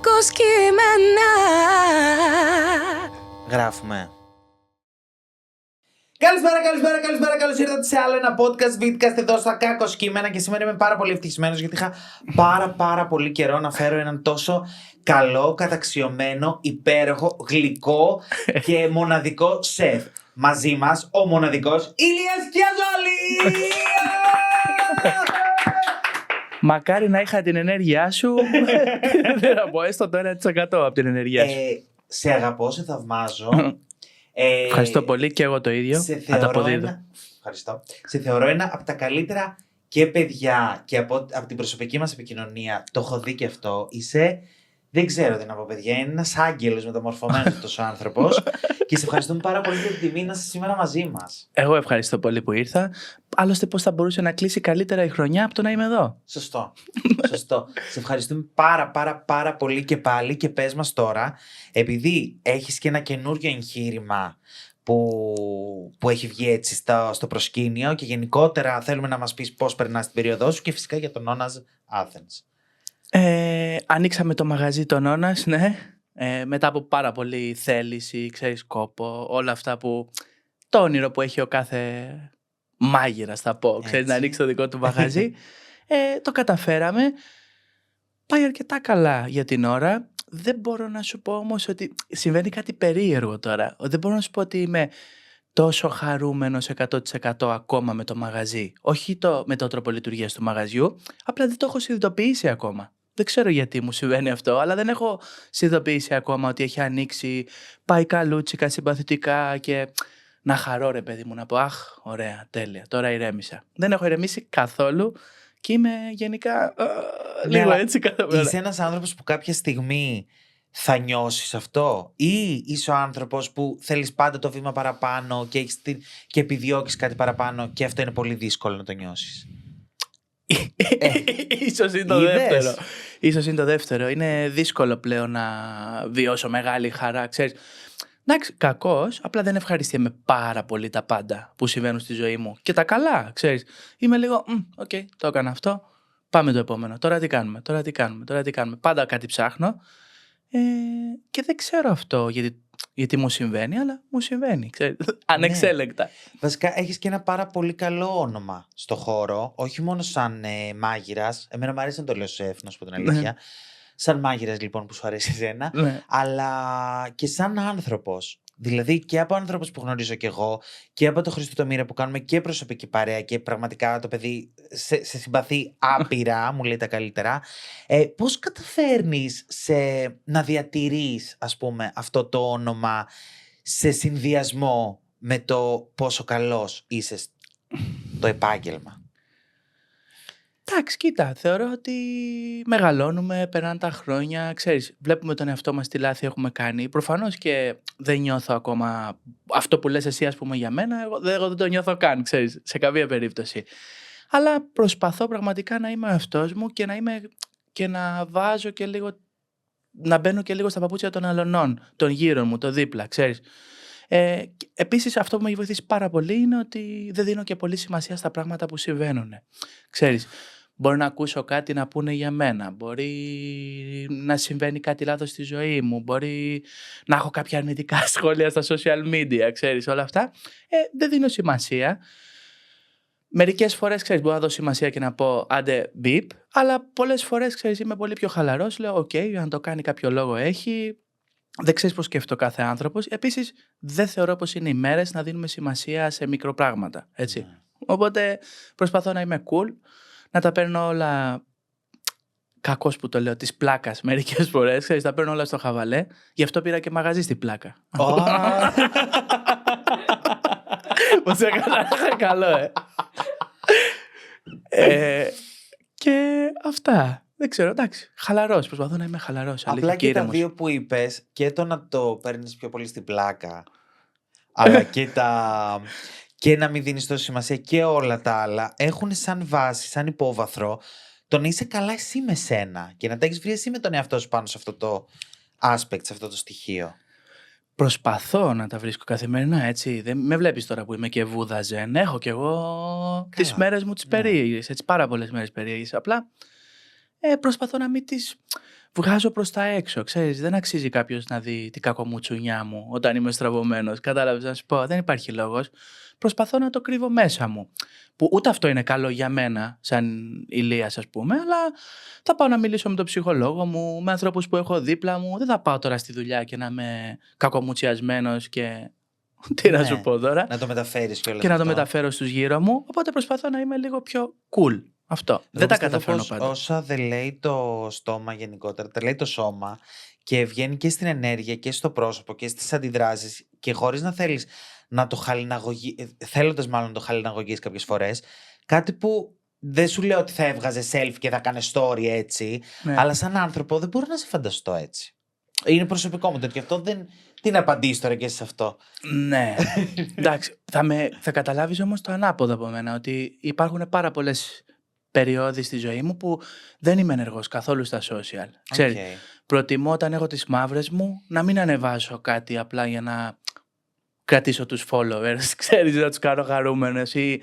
κακοσκημένα. Γράφουμε. Καλησπέρα, καλώς ήρθατε σε άλλο ένα podcast Vidcast εδώ στα Κακοσκημένα. Και σήμερα είμαι πάρα πολύ ευτυχισμένος γιατί είχα πάρα πολύ καιρό να φέρω έναν τόσο καλό, καταξιωμένο, υπέροχο, γλυκό και μοναδικό σεφ. Μαζί μας ο μοναδικός Ηλίας Κιαζόλης! Μακάρι να είχα την ενέργειά σου. Δεν θα πω, έστω το 1% από την ενέργειά σου. Σε αγαπώ, σε θαυμάζω. Ευχαριστώ πολύ και εγώ το ίδιο. Ευχαριστώ. Σε θεωρώ ένα από τα καλύτερα και παιδιά και από την προσωπική μας επικοινωνία. Το έχω δει και αυτό. Είσαι, δεν ξέρω τι να πω, παιδιά. Είναι ένας άγγελος μεταμορφωμένος αυτός ο άνθρωπος. Και σε ευχαριστούμε πάρα πολύ για την τιμή να είσαι σήμερα μαζί μας. Εγώ ευχαριστώ πολύ που ήρθα. Άλλωστε, πώς θα μπορούσε να κλείσει καλύτερα η χρονιά από το να είμαι εδώ. Σωστό. Σε ευχαριστούμε πάρα πολύ και πάλι. Και πες μας τώρα, επειδή έχεις και ένα καινούριο εγχείρημα που έχει βγει έτσι στο προσκήνιο και γενικότερα θέλουμε να μας πεις πώς περνάς την περίοδό σου και φυσικά για τον Όνας Athens. Ανοίξαμε το μαγαζί των Όνας, ναι. Μετά από πάρα πολύ θέληση, ξέρεις, κόπο, όλα αυτά που το όνειρο που έχει ο κάθε μάγειρας, θα πω, ξέρεις, να ανοίξει το δικό του μαγαζί. Το καταφέραμε. Πάει αρκετά καλά για την ώρα. Δεν μπορώ να σου πω όμως ότι συμβαίνει κάτι περίεργο τώρα. Δεν μπορώ να σου πω ότι είμαι τόσο χαρούμενος 100% ακόμα με το μαγαζί. Όχι με το τρόπο λειτουργίας του μαγαζιού, απλά δεν το έχω συνειδητοποιήσει ακόμα. Δεν ξέρω γιατί μου συμβαίνει αυτό, αλλά δεν έχω συνειδητοποιήσει ακόμα ότι έχει ανοίξει, πάει καλούτσικα, συμπαθητικά και να χαρώ, ρε παιδί μου, να πω αχ, ωραία, τέλεια, τώρα ηρέμησα. Δεν έχω ηρεμήσει καθόλου και είμαι γενικά λίγο έτσι κάθε μέρα. Είσαι ένας άνθρωπος που κάποια στιγμή θα νιώσεις αυτό ή είσαι ο άνθρωπος που θέλεις πάντα το βήμα παραπάνω και επιδιώκεις κάτι παραπάνω και αυτό είναι πολύ δύσκολο να το νιώσεις? Ίσως είναι το δεύτερο. Ίσως είναι το δεύτερο. Είναι δύσκολο πλέον να βιώσω μεγάλη χαρά, ξέρεις. Εντάξει, κακώς, απλά δεν ευχαριστιέμαι πάρα πολύ τα πάντα που συμβαίνουν στη ζωή μου. Και τα καλά, ξέρεις. Είμαι λίγο, οκ, το έκανα αυτό, πάμε το επόμενο. Τώρα τι κάνουμε. Πάντα κάτι ψάχνω. Και δεν ξέρω αυτό γιατί μου συμβαίνει, αλλά μου συμβαίνει, ξέρεις, ανεξέλεγκτα. Βασικά έχεις και ένα πάρα πολύ καλό όνομα στο χώρο, όχι μόνο σαν μάγειρας, εμένα μου αρέσει να το λέω σεφ, να σου πω την αλήθεια, σαν μάγειρας λοιπόν που σου αρέσει εσένα, αλλά και σαν άνθρωπος. Δηλαδή και από άνθρωπος που γνωρίζω κι εγώ και από το Χρήστο το Μοίρα που κάνουμε και προσωπική παρέα και πραγματικά το παιδί σε συμπαθεί άπειρα, μου λέει τα καλύτερα. Πώς καταφέρνεις να διατηρείς, ας πούμε, αυτό το όνομα σε συνδυασμό με το πόσο καλός είσαι το επάγγελμα? Εντάξει, κοίτα, θεωρώ ότι μεγαλώνουμε, περνάνε τα χρόνια, ξέρεις, βλέπουμε τον εαυτό μας τι λάθη έχουμε κάνει. Προφανώς και δεν νιώθω ακόμα αυτό που λες εσύ, ας πούμε, για μένα, εγώ δεν το νιώθω καν, ξέρεις, σε καμία περίπτωση. Αλλά προσπαθώ πραγματικά να είμαι ο εαυτός μου και να βάζω και λίγο, να μπαίνω και λίγο στα παπούτσια των αλωνών, των γύρω μου, το δίπλα, ξέρεις. Επίσης αυτό που με έχει βοηθήσει πάρα πολύ είναι ότι δεν δίνω και πολύ σημασία στα πράγματα που συμβαίνουν. Ξέρεις, μπορεί να ακούσω κάτι να πούνε για μένα, μπορεί να συμβαίνει κάτι λάθος στη ζωή μου, μπορεί να έχω κάποια αρνητικά σχόλια στα social media, ξέρεις, όλα αυτά. Δεν δίνω σημασία. Μερικές φορές, ξέρεις, μπορώ να δώσω σημασία και να πω άντε μπιπ, αλλά πολλές φορές, ξέρεις, είμαι πολύ πιο χαλαρός, λέω οκ, αν το κάνει κάποιο λόγο έχει. Δεν ξέρεις πώς σκέφτεται ο κάθε άνθρωπος. Επίσης, δεν θεωρώ πως είναι οι μέρες να δίνουμε σημασία σε μικροπράγματα. Έτσι. Οπότε προσπαθώ να είμαι cool, να τα παίρνω όλα. Κακώς που το λέω, της πλάκας μερικές φορές. Ξέρεις, τα παίρνω όλα στο χαβαλέ. Γι' αυτό πήρα και μαγαζί στην πλάκα. Πώς έκανα καλό, Και αυτά. Δεν ξέρω, εντάξει. Χαλαρός. Προσπαθώ να είμαι χαλαρός. Απλά και τα δύο που είπες, και το να το παίρνεις πιο πολύ στην πλάκα, αλλά και να μην δίνεις τόση σημασία και όλα τα άλλα, έχουν σαν βάση, σαν υπόβαθρο, το να είσαι καλά εσύ με σένα και να τα έχεις βρει εσύ με τον εαυτό σου πάνω σε αυτό το aspect, σε αυτό το στοιχείο. Προσπαθώ να τα βρίσκω καθημερινά, έτσι. Δεν με βλέπεις τώρα που είμαι και βούδα ζεν. Έχω κι εγώ τις μέρες μου τις περίεργες, έτσι, πάρα πολλές μέρες περίεργες. Απλά προσπαθώ να μην τις βγάζω προς τα έξω. Ξέρεις, δεν αξίζει κάποιος να δει την κακομουτσουνιά μου όταν είμαι στραβωμένος. Κατάλαβες να σου πω, δεν υπάρχει λόγος. Προσπαθώ να το κρύβω μέσα μου. Που ούτε αυτό είναι καλό για μένα, σαν Ηλίας, ας πούμε, αλλά θα πάω να μιλήσω με τον ψυχολόγο μου, με ανθρώπους που έχω δίπλα μου. Δεν θα πάω τώρα στη δουλειά και να είμαι κακομουτσιασμένος και. Τι να σου πω τώρα. Να το μεταφέρεις και όλα και να το μεταφέρω στους γύρω μου. Οπότε προσπαθώ να είμαι λίγο πιο cool. Αυτό. Δεν τα καταφέρνω πάντα. Όσα δεν λέει το στόμα γενικότερα, τα λέει το σώμα και βγαίνει και στην ενέργεια και στο πρόσωπο και στις αντιδράσεις και χωρίς να θέλεις να το θέλοντας μάλλον να το χαλιναγωγείς κάποιες φορές, κάτι που δεν σου λέω ότι θα έβγαζε selfie και θα κάνε story έτσι, αλλά σαν άνθρωπο δεν μπορώ να σε φανταστώ έτσι. Είναι προσωπικό μου και αυτό δεν. Τι να απαντήσεις τώρα και σε αυτό. Ναι. Εντάξει. Θα καταλάβεις όμως το ανάποδο από μένα, ότι υπάρχουν πάρα πολλές περιόδοι στη ζωή μου που δεν είμαι ενεργός καθόλου στα social. Ξέρεις, προτιμώ όταν έχω τις μαύρες μου να μην ανεβάσω κάτι απλά για να κρατήσω τους followers, ξέρεις, να τους κάνω χαρούμενες ή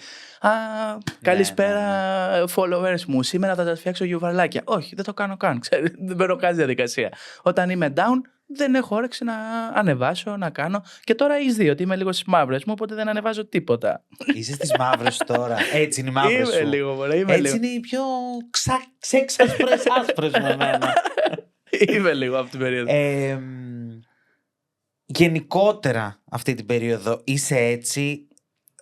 καλησπέρα followers μου, σήμερα θα σας φτιάξω γιουβαρλάκια. Όχι, δεν το κάνω καν, ξέρεις, δεν μπαίνω καν στη διαδικασία. Όταν είμαι down, δεν έχω όρεξη να ανεβάσω, να κάνω. Και τώρα έχεις δει ότι είμαι λίγο στις μαύρες μου, οπότε δεν ανεβάζω τίποτα. Είσαι στις μαύρες τώρα. Έτσι είναι οι μαύρες σου. Είμαι λίγο, μωρέ, έτσι είναι οι πιο άσπρες με εμένα. Είμαι λίγο από την περίοδο. Γενικότερα αυτή την περίοδο είσαι έτσι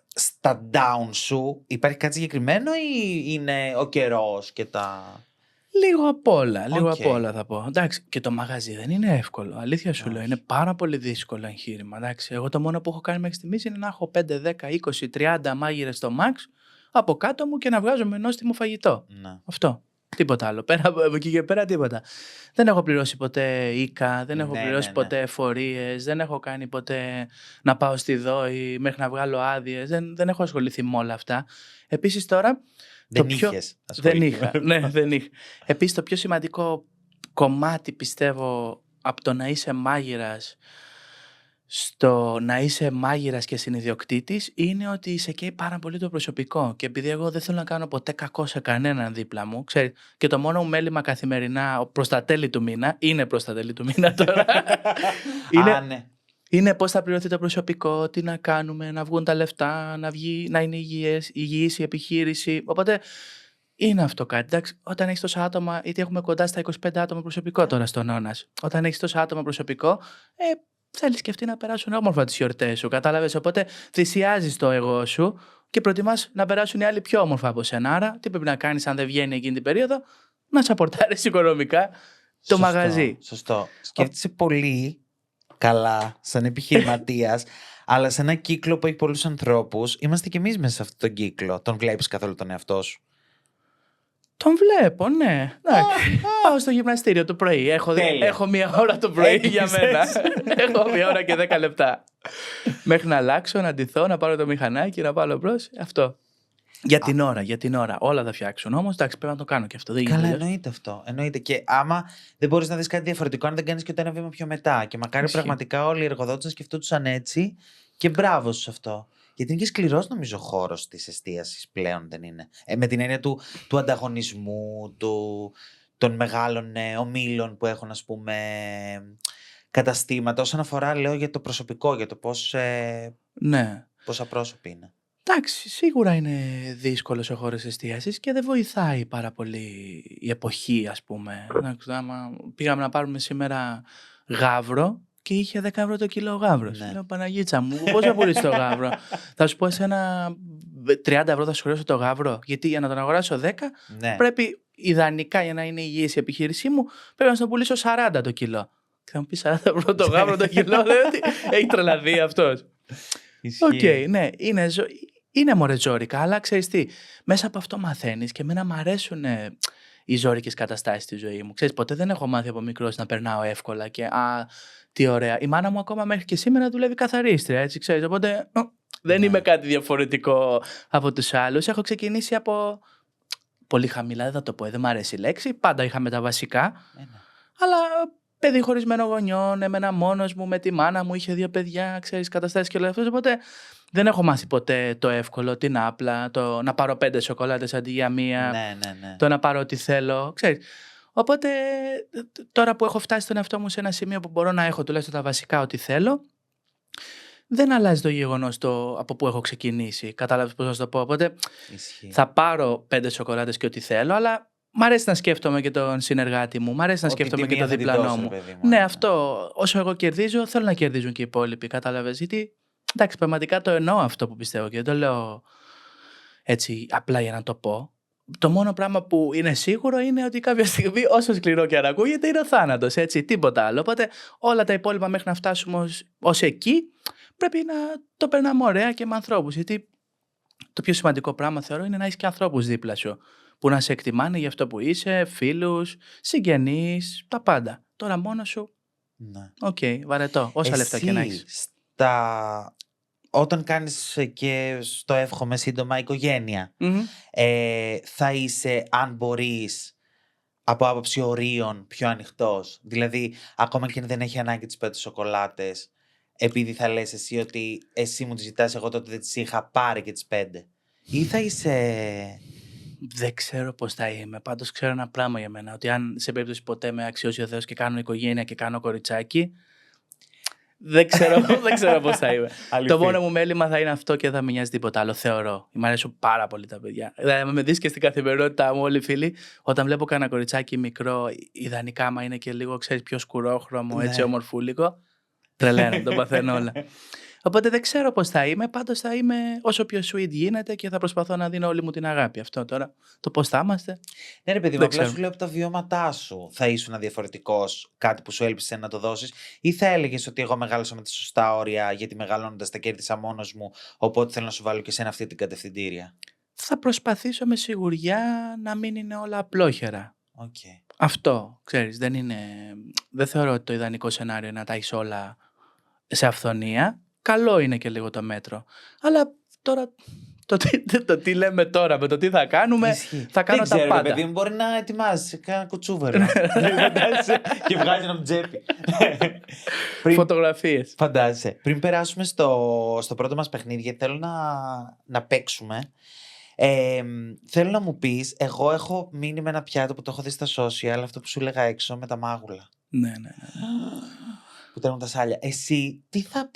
στα down σου? Υπάρχει κάτι συγκεκριμένο ή είναι ο καιρός και τα... Λίγο απ' όλα, απ' όλα θα πω. Εντάξει, και το μαγαζί δεν είναι εύκολο. Αλήθεια σου λέω, είναι πάρα πολύ δύσκολο εγχείρημα. Εντάξει, εγώ το μόνο που έχω κάνει μέχρι στιγμής είναι να έχω 5, 10, 20, 30 μάγειρες στο max από κάτω μου και να βγάζω με νόστιμο φαγητό. Να. Αυτό. Τίποτα άλλο. Πέρα από εκεί και πέρα τίποτα. Δεν έχω πληρώσει ποτέ οίκα, δεν έχω πληρώσει ποτέ εφορίες, δεν έχω κάνει ποτέ να πάω στη ΔΟΗ μέχρι να βγάλω άδειες. Δεν έχω ασχοληθεί με όλα αυτά. Επίσης τώρα. Δεν είχα. Ναι, δεν είχα. Επίσης το πιο σημαντικό κομμάτι πιστεύω από το να είσαι μάγειρας στο να είσαι μάγειρας και συνιδιοκτήτης είναι ότι σε καίει πάρα πολύ το προσωπικό. Και επειδή εγώ δεν θέλω να κάνω ποτέ κακό σε κανέναν δίπλα μου, ξέρεις, και το μόνο μου μέλημα καθημερινά προς τα τέλη του μήνα, είναι προς τα τέλη του μήνα τώρα, είναι πώς θα πληρωθεί το προσωπικό, τι να κάνουμε, να βγουν τα λεφτά, να είναι υγιής η επιχείρηση. Οπότε είναι αυτό κάτι. Εντάξει, όταν έχεις τόσα άτομα, είτε έχουμε κοντά στα 25 άτομα προσωπικό τώρα στον Ώνας. Όταν έχεις τόσα άτομα προσωπικό, θέλεις και αυτοί να περάσουν όμορφα τις γιορτές σου. Κατάλαβες. Οπότε θυσιάζεις το εγώ σου και προτιμάς να περάσουν οι άλλοι πιο όμορφα από σένα. Άρα, τι πρέπει να κάνεις αν δεν βγαίνει εκείνη την περίοδο, να σαπορτάρεις οικονομικά το μαγαζί. Σωστό. Σκέφτεσαι πολύ καλά σαν επιχειρηματίας, αλλά σε ένα κύκλο που έχει πολλούς ανθρώπους, είμαστε κι εμείς μέσα σε αυτόν τον κύκλο. Τον βλέπεις καθόλου τον εαυτό σου? Τον βλέπω, ναι. Πάω στο γυμναστήριο το πρωί. Έχω 1 ώρα το πρωί για μένα. Έχω 1 ώρα και 10 λεπτά. Μέχρι να αλλάξω, να ντυθώ, να πάρω το μηχανάκι, να πάω μπρος. Αυτό. Για την ώρα. Όλα θα φτιάξουν. Όμως, εντάξει, πρέπει να το κάνω και αυτό. Καλά, εννοείται αυτό. Εννοείται. Και άμα δεν μπορείς να δεις κάτι διαφορετικό, αν δεν κάνεις και το ένα βήμα πιο μετά. Και μακάρι πραγματικά όλοι οι εργοδότες να σκεφτόντουσαν έτσι. Και μπράβο σε αυτό. Γιατί είναι και σκληρός, νομίζω, ο χώρος της εστίασης πλέον, δεν είναι? Με την έννοια του ανταγωνισμού, των μεγάλων ομίλων που έχουν, ας πούμε, καταστήματα. Όσον αφορά, λέω, για το προσωπικό, για το πόσα πρόσωποι είναι. Εντάξει, σίγουρα είναι δύσκολος ο χώρος εστίασης και δεν βοηθάει πάρα πολύ η εποχή, ας πούμε. Πήγαμε να πάρουμε σήμερα γάβρο και είχε 10 ευρώ το κιλό γάβρος. Λέω, Παναγίτσα μου, πώς θα πουλήσεις το γάβρο? Θα σου πω, εσένα 30 ευρώ θα σου χρεώσω το γάβρο, γιατί για να τον αγοράσω 10 πρέπει ιδανικά, για να είναι υγιής η επιχείρησή μου, πρέπει να σου το πουλήσω 40 το κιλό. Και θα μου πει 40 ευρώ το γάβρο το κιλό, λέω ότι έχει τρελαθεί αυτός. Οκ, ναι, είναι μωρέ ζόρικα, αλλά ξέρεις τι, μέσα από αυτό μαθαίνεις και εμένα μου αρέσουν οι ζόρικες καταστάσεις στη ζωή μου. Ξέρεις, ποτέ δεν έχω μάθει από μικρός να περνάω εύκολα και τι ωραία. Η μάνα μου ακόμα μέχρι και σήμερα δουλεύει καθαρίστρια, έτσι ξέρεις, οπότε δεν είμαι κάτι διαφορετικό από τους άλλους. Έχω ξεκινήσει από πολύ χαμηλά, δεν θα το πω, δεν μου αρέσει η λέξη, πάντα είχαμε τα βασικά, αλλά παιδί χωρισμένο γονιών, έμενα μόνος μου με τη μάνα μου, είχε 2 παιδιά, ξέρεις, καταστάσεις και όλα αυτό. Οπότε Δεν έχω μάθει ποτέ το εύκολο, την απλά, το να πάρω 5 σοκολάτες αντί για μία, Ναι. το να πάρω ό,τι θέλω, ξέρεις. Οπότε τώρα που έχω φτάσει τον εαυτό μου σε ένα σημείο που μπορώ να έχω τουλάχιστον τα βασικά ό,τι θέλω, δεν αλλάζει το γεγονός από που έχω ξεκινήσει. Κατάλαβες πώς να σου το πω. Οπότε θα πάρω 5 σοκολάτες και ό,τι θέλω, αλλά μ' αρέσει να σκέφτομαι και τον συνεργάτη μου, μ' αρέσει να σκέφτομαι και τον διπλανό μου. Ναι, αυτό. Όσο εγώ κερδίζω, θέλω να κερδίζουν και οι υπόλοιποι. Κατάλαβες. Γιατί εντάξει, πραγματικά το εννοώ αυτό που πιστεύω και δεν το λέω έτσι απλά για να το πω. Το μόνο πράγμα που είναι σίγουρο είναι ότι κάποια στιγμή, όσο σκληρό και αν ακούγεται, είναι ο θάνατος. Έτσι, τίποτα άλλο. Οπότε όλα τα υπόλοιπα μέχρι να φτάσουμε ως εκεί, πρέπει να το περνάμε ωραία και με ανθρώπους. Γιατί το πιο σημαντικό πράγμα θεωρώ είναι να έχεις και ανθρώπους δίπλα σου που να σε εκτιμάνε για αυτό που είσαι, φίλους, συγγενείς, τα πάντα. Τώρα μόνος σου. Ναι. Οκ, βαρετό. Όσα λεφτά και να έχεις. Όταν κάνεις και στο εύχομαι σύντομα οικογένεια, θα είσαι, αν μπορείς, από άποψη ορίων πιο ανοιχτός. Δηλαδή, ακόμα και αν δεν έχει ανάγκη τις 5 σοκολάτες, επειδή θα λες εσύ ότι εσύ μου τις ζητάς, εγώ τότε δεν τις είχα πάρει και τις 5. Ή θα είσαι... Δεν ξέρω πώς θα είμαι. Πάντως ξέρω ένα πράγμα για μένα. Ότι αν σε περίπτωση ποτέ με αξιώσει ο Θεός και κάνω οικογένεια και κάνω κοριτσάκι, δεν ξέρω πώς θα είμαι. Το μόνο μου μέλημα θα είναι αυτό και δεν με νοιάζει τίποτα άλλο, θεωρώ. Μ' αρέσουν πάρα πολύ τα παιδιά. Δηλαδή, με δεις και στην καθημερινότητά μου, όλοι οι φίλοι, όταν βλέπω κανένα κοριτσάκι μικρό, ιδανικά, άμα είναι και λίγο, ξέρεις, πιο σκουρόχρωμο, έτσι ομορφούλικο, τρελαίνω, το παθαίνω όλα. Οπότε δεν ξέρω πώς θα είμαι, πάντως θα είμαι όσο πιο sweet γίνεται και θα προσπαθώ να δίνω όλη μου την αγάπη. Αυτό τώρα, το πώς θα είμαστε. Ναι, ρε παιδί μου, απλά σου λέω από τα βιώματά σου. Θα ήσουν διαφορετικός, κάτι που σου έλπισε να το δώσεις, ή θα έλεγες ότι εγώ μεγάλωσα με τα σωστά όρια, γιατί μεγαλώνοντας τα κέρδισα μόνος μου, οπότε θέλω να σου βάλω και σε αυτή την κατευθυντήρια. Θα προσπαθήσω με σιγουριά να μην είναι όλα απλόχερα. Okay. Αυτό, ξέρεις, δεν θεωρώ ότι το ιδανικό σενάριο είναι να τα έχεις όλα σε αυθονία. Καλό είναι και λίγο το μέτρο. Αλλά τώρα το τι λέμε τώρα με το τι θα κάνουμε, θα κάνω τα πάντα. Παιδί μου, μπορεί να ετοιμάζει κάνα κουτσούβερο. Και βγάζει ένα τσέπη. Φωτογραφίες. Φαντάζεσαι. Πριν περάσουμε στο πρώτο μας παιχνίδι, γιατί θέλω να παίξουμε, θέλω να μου πεις, εγώ έχω μείνει με ένα πιάτο που το έχω δει στα social, αυτό που σου έλεγα έξω με τα μάγουλα. Ναι. Που τρέχουν τα σάλια. Εσύ τι θα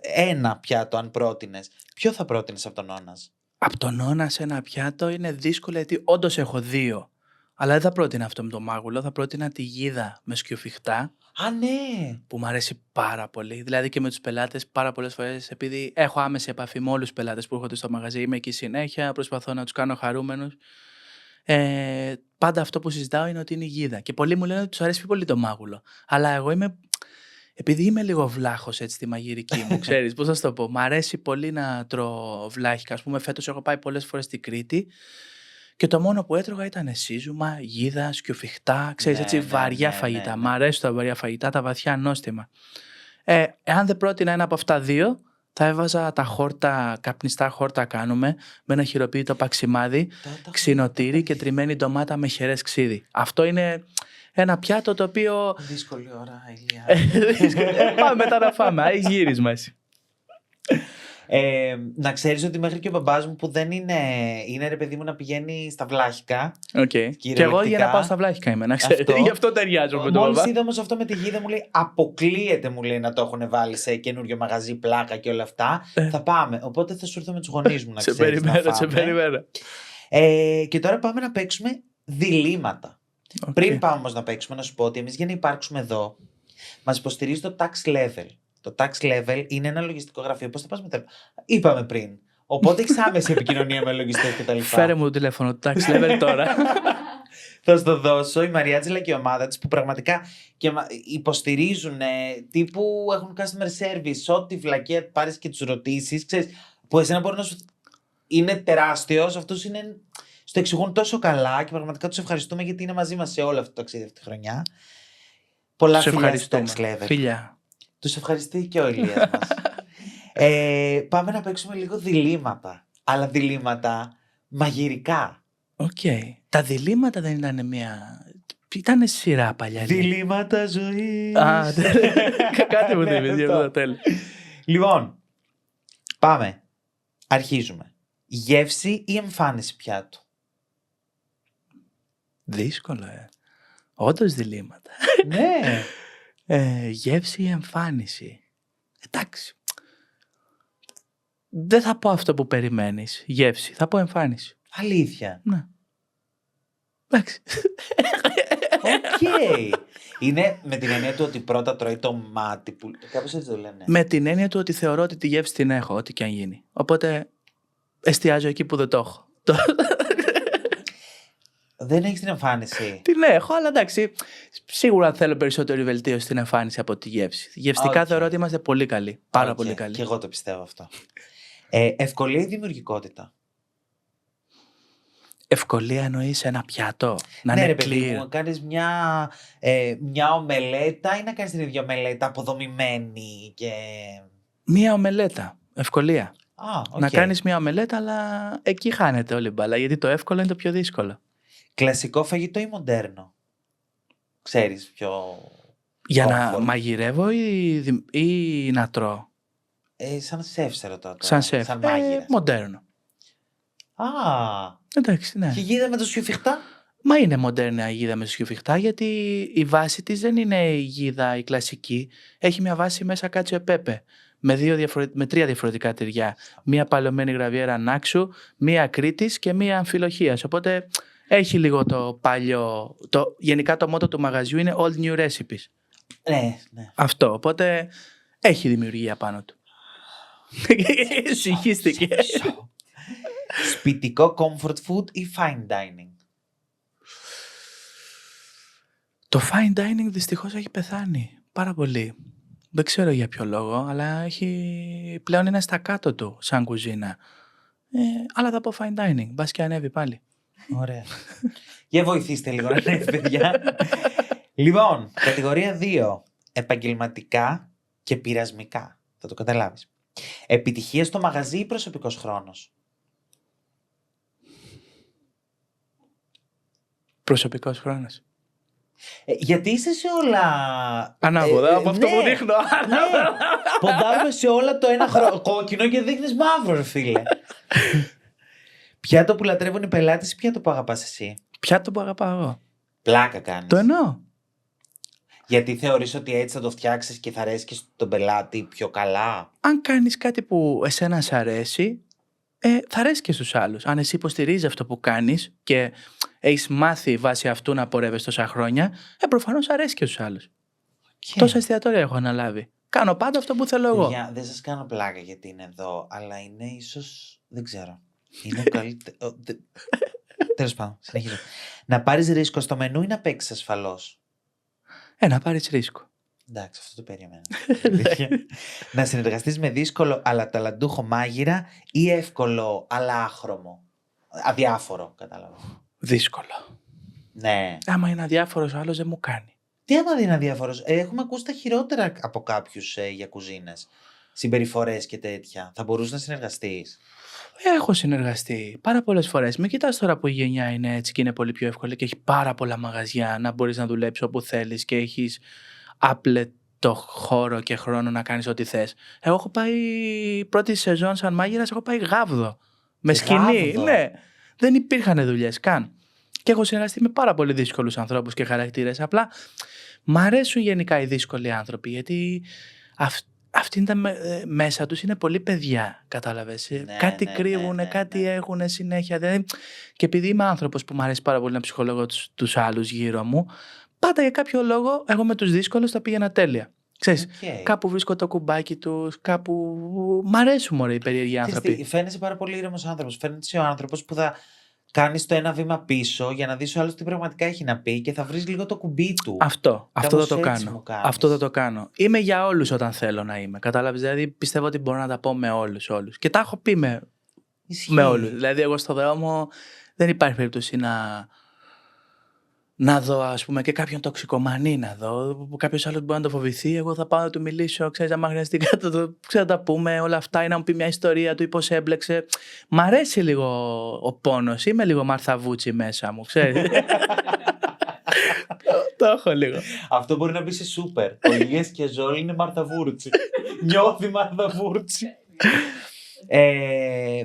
ένα πιάτο αν πρότεινες, ποιο θα πρότεινες από τον Όνας? Από τον Όνας ένα πιάτο είναι δύσκολο, γιατί όντως έχω 2. Αλλά δεν θα πρότεινα αυτό με το μάγουλο, θα πρότεινα τη γίδα με σκιουφιχτά. Α, ναι! Που μου αρέσει πάρα πολύ. Δηλαδή και με τους πελάτες πάρα πολλές φορές, επειδή έχω άμεση επαφή με όλους τους πελάτες που έρχονται στο μαγαζί, είμαι εκεί συνέχεια, προσπαθώ να τους κάνω χαρούμενους. Πάντα αυτό που συζητάω είναι ότι είναι η γίδα. Και πολλοί μου λένε ότι τους αρέσει πιο πολύ το μάγουλο. Αλλά εγώ επειδή είμαι λίγο βλάχος έτσι στη μαγειρική μου, ξέρεις, πώς θα σου το πω. Μ' αρέσει πολύ να τρώω βλάχικα. Ας πούμε, φέτος έχω πάει πολλές φορές στην Κρήτη και το μόνο που έτρωγα ήταν σύζουμα, γίδα, σκιουφιχτά, ξέρεις, έτσι βαριά φαγητά. Μ' αρέσουν τα βαριά φαγητά, τα βαθιά νόστιμα. Εάν δεν πρότεινα ένα από αυτά 2, θα έβαζα τα χόρτα, καπνιστά χόρτα κάνουμε, με ένα χειροποίητο παξιμάδι, ξινοτήρι και τριμμένη ντομάτα με χερές ξύδι. Αυτό είναι ένα πιάτο το οποίο... Δύσκολη ώρα, Ηλία. Πάμε μετά να φάμε. Έχεις γύρισμα εσύ. Να ξέρεις ότι μέχρι και ο μπαμπάς μου που δεν είναι ρε παιδί μου να πηγαίνει στα βλάχικα. Και εγώ για να πάω στα βλάχικα είμαι, να ξέρεις. Γι' αυτό ταιριάζω με τον μπαμπά. Μόλις είδα όμως αυτό με τη γίδα, μου λέει αποκλείεται, μου λέει, να το έχουν βάλει σε καινούριο μαγαζί, πλάκα και όλα αυτά. Θα πάμε. Οπότε θα σου έρθω με τους γονείς μου να ξέρεις. Σε περιμένω. Και τώρα πάμε να παίξουμε διλήμματα. Πριν πάμε όμως να παίξουμε, να σου πω ότι εμείς για να υπάρξουμε εδώ, μας υποστηρίζει το Tax Level. Το Tax Level είναι ένα λογιστικό γραφείο. Πώς θα πας με τέλος? Είπαμε πριν. Οπότε έχεις άμεση επικοινωνία με λογιστές κτλ. Φέρε μου το τηλέφωνο του Tax Level τώρα. Θα σου το δώσω. Η Μαριάτζελα και η ομάδα της που πραγματικά και υποστηρίζουν, τύπου έχουν customer service, ό,τι βλακεία πάρεις και τους ρωτήσεις. Ξέρεις, που εσένα μπορεί να σου είναι τεράστιος, αυτός είναι... Στο εξηγούν τόσο καλά και πραγματικά τους ευχαριστούμε γιατί είναι μαζί μας σε όλο αυτό το ταξίδι αυτή τη χρονιά. Πολλά φιλιά στο Tax Level. Φιλιά. Τους ευχαριστεί και ο Ηλίας μας. Πάμε να παίξουμε λίγο διλήμματα. Αλλά διλήμματα μαγειρικά. Τα διλήμματα δεν ήταν ήταν σειρά παλιά. Διλήμματα ζωής. Κάτι μου θυμίζει αυτό το τέλος. Λοιπόν, πάμε. Αρχίζουμε. Γεύση ή εμφάνιση πιάτου? Δύσκολο, Όντως διλήμματα. Ναι. Γεύση ή εμφάνιση. Εντάξει. Δεν θα πω αυτό που περιμένεις. Γεύση. Θα πω εμφάνιση. Αλήθεια. Ναι. Εντάξει. Οκ. Είναι με την έννοια του ότι πρώτα τρώει το μάτι που. Κάπως έτσι το λένε. Με την έννοια του ότι θεωρώ ότι τη γεύση την έχω, ό,τι και αν γίνει. Οπότε εστιάζω εκεί που δεν το έχω. Δεν έχεις την εμφάνιση. Την έχω, αλλά εντάξει. Σίγουρα θέλω περισσότερη βελτίωση στην εμφάνιση από τη γεύση. Γευστικά θεωρώ ότι είμαστε πολύ καλοί. Πάρα πολύ καλοί. Και εγώ το πιστεύω αυτό. Ευκολία ή δημιουργικότητα? Ευκολία εννοείς ένα πιάτο, να Ναι, είναι ρε παιδί clear. μου, κάνεις μια ομελέτα ή να κάνεις την ίδια ομελέτα αποδομημένη και. Μία ομελέτα. Ευκολία. Οκ. Να κάνεις μία ομελέτα, αλλά εκεί χάνεται όλη η μπάλα. Γιατί το εύκολο είναι το πιο δύσκολο. Κλασικό φαγητό ή μοντέρνο? Ξέρεις πιο. Για να comfort. μαγειρεύω ή να τρώω. Σαν σεφ σε ρωτάω τώρα. Σαν σεφ. Σαν μάγειρας. Μοντέρνο. Εντάξει, ναι. Και γίδα με το σιουφιχτά. Μα είναι μοντέρνα η γίδα με σιουφιχτά, γιατί η βάση της δεν είναι η γίδα η κλασική. Έχει μια βάση μέσα κάτσιο πέπε. Με 3 διαφορετικά τυριά. Μία παλαιωμένη γραβιέρα Νάξου, μία Κρήτης και μία Αμφιλοχίας. Οπότε έχει λίγο το παλιό. Γενικά το μότο του μαγαζιού είναι Old New Recipes. Ναι. Αυτό. Οπότε έχει δημιουργία πάνω του. Συγχύστηκε. Σπιτικό comfort food ή fine dining? Το fine dining δυστυχώς έχει πεθάνει πάρα πολύ. Δεν ξέρω για ποιο λόγο, αλλά πλέον είναι στα κάτω του σαν κουζίνα. Αλλά θα πω fine dining, μπας και ανέβει πάλι. Ωραία. Για βοηθήστε λίγο να ανέβει, παιδιά. Λοιπόν, κατηγορία 2. Επαγγελματικά και πειρασμικά. Θα το καταλάβεις. Επιτυχία στο μαγαζί ή προσωπικός χρόνος? Προσωπικός χρόνος. Γιατί είσαι σε όλα. Ανάποδα από αυτό ναι, που δείχνω. Ναι, ποντάρουμε σε όλα το ένα κόκκινο και δείχνεις μαύρο, ρε φίλε. Πιάτο που λατρεύουν οι πελάτες ή πιάτο που αγαπάς εσύ? Πιάτο που αγαπάω εγώ. Πλάκα κάνεις. Το εννοώ. Γιατί θεωρείς ότι έτσι θα το φτιάξεις και θα αρέσει και στον πελάτη πιο καλά? Αν κάνεις κάτι που εσένα σ' αρέσει, θα αρέσει και στους άλλους. Αν εσύ υποστηρίζεις αυτό που κάνεις και έχεις μάθει βάσει αυτού να πορεύεις τόσα χρόνια, προφανώς αρέσει και στους άλλους. Τόσα εστιατόρια έχω αναλάβει. Κάνω πάντα αυτό που θέλω εγώ. Δεν σας κάνω πλάκα γιατί είναι εδώ, αλλά είναι ίσως. Δεν ξέρω. Είναι ο καλύτερο. Τέλος πάντων, συνεχίζω. Να πάρεις ρίσκο στο μενού ή να παίξεις ασφαλώς? Να πάρεις ρίσκο. Εντάξει, αυτό το περίμενα. Να συνεργαστείς με δύσκολο αλλά ταλαντούχο μάγειρα ή εύκολο αλλά άχρωμο? Αδιάφορο, κατάλαβα. Δύσκολο. Ναι. Άμα είναι αδιάφορος ο άλλος δεν μου κάνει. Τι άμα δεν είναι αδιάφορος? Έχουμε ακούσει τα χειρότερα από κάποιους για κουζίνες. Συμπεριφορές και τέτοια. Θα μπορούσες να συνεργαστείς? Έχω συνεργαστεί πάρα πολλές φορές. Μην κοιτάς τώρα που η γενιά είναι έτσι και είναι πολύ πιο εύκολη και έχει πάρα πολλά μαγαζιά να μπορείς να δουλέψεις όπου θέλεις και έχεις άπλετο χώρο και χρόνο να κάνεις ό,τι θες. Εγώ έχω πάει πρώτη σεζόν σαν μάγειρας, έχω πάει Γάβδο. Με σκηνή. Γάβδο. Ναι. Δεν υπήρχαν δουλειές καν. Και έχω συνεργαστεί με πάρα πολύ δύσκολους ανθρώπους και χαρακτήρες. Απλά μ' αρέσουν γενικά οι δύσκολοι άνθρωποι, γιατί αυτοί μέσα τους είναι πολύ παιδιά, κατάλαβες. Κάτι κρύβουν, κάτι έχουν συνέχεια. Δηλαδή, και επειδή είμαι άνθρωπος που μου αρέσει πάρα πολύ να ψυχολογώ τους άλλους γύρω μου, πάντα για κάποιο λόγο εγώ με τους δύσκολους τα πήγαινα τέλεια. Ξέρεις, κάπου βρίσκω το κουμπάκι τους, κάπου. Μ' αρέσουν μωρέ οι περίεργοι άνθρωποι. Φαίνεσαι πάρα πολύ ήρεμος άνθρωπος. Φαίνεσαι ο άνθρωπος που θα κάνεις το ένα βήμα πίσω για να δεις ο άλλος τι πραγματικά έχει να πει και θα βρεις λίγο το κουμπί του. Αυτό θα το κάνω. Αυτό θα το κάνω. Είμαι για όλους όταν θέλω να είμαι. Κατάλαβες, δηλαδή πιστεύω ότι μπορώ να τα πω με όλους. Και τα έχω πει με όλους. Δηλαδή εγώ στο δρόμο δεν υπάρχει περίπτωση να δω, ας πούμε, και κάποιον τοξικομανή να δω, που κάποιος άλλος μπορεί να το φοβηθεί. Εγώ θα πάω να του μιλήσω, ξέρεις, άμα χρειαστεί κάτι, να τα πούμε όλα αυτά ή να μου πει μια ιστορία του ή πώς έμπλεξε. Μ' αρέσει λίγο ο πόνος. Είμαι λίγο Μαρθαβούτσι μέσα μου, ξέρεις. Το έχω λίγο. Αυτό μπορεί να μπει σε σούπερ. Ο Ηλίας και Ζόλη είναι Μαρθαβούρτσι. Νιώθει Μαρθαβούρτσι.